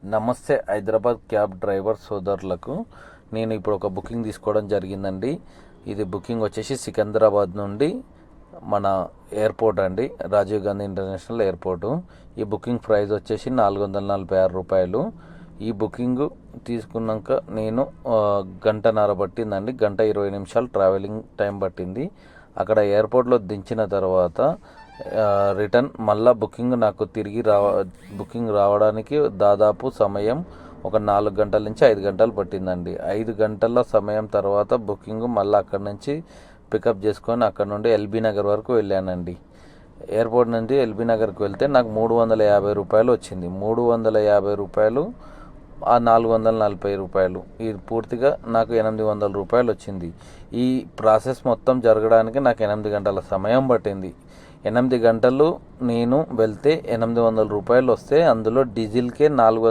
నమస్తే Hyderabad cab driver సోదరులకు. నేను ఇప్పుడు ఒక బుకింగ్ తీసుకోవడం జరిగిందండి. ఇది బుకింగ్ వచ్చేసి సికింద్రాబాద్ నుండి మన ఎయిర్పోర్ట్ అండి, రాజీవ్ గాంధీ ఇంటర్నేషనల్ ఎయిర్పోర్టు. ఈ బుకింగ్ ప్రైస్ వచ్చేసి 446 రూపాయలు. ఈ బుకింగ్ తీసుకున్నాక నేను గంటన్నర పట్టిందండి, గంట 20 నిమిషాలు ట్రావెలింగ్ టైం పట్టింది. అక్కడ ఎయిర్పోర్ట్లో దించిన తర్వాత రిటర్న్ మళ్ళీ బుకింగ్ రావడానికి దాదాపు సమయం ఒక 4 గంటల నుంచి 5 గంటలు పట్టిందండి. 5 గంటల సమయం తర్వాత బుకింగ్ మళ్ళీ అక్కడి నుంచి పికప్ చేసుకొని అక్కడ నుండి ఎల్బీ నగర్ వరకు వెళ్ళానండి. ఎయిర్పోర్ట్ నుండి ఎల్బీ నగర్కి వెళ్తే నాకు 350 రూపాయలు వచ్చింది. 350 రూపాయలు ఆ 440 రూపాయలు, ఇది పూర్తిగా నాకు 800 రూపాయలు వచ్చింది. ఈ ప్రాసెస్ మొత్తం జరగడానికి నాకు 8 గంటల సమయం పట్టింది. 8 గంటలు నేను వెళ్తే 800 రూపాయలు వస్తే అందులో డీజిల్కే 400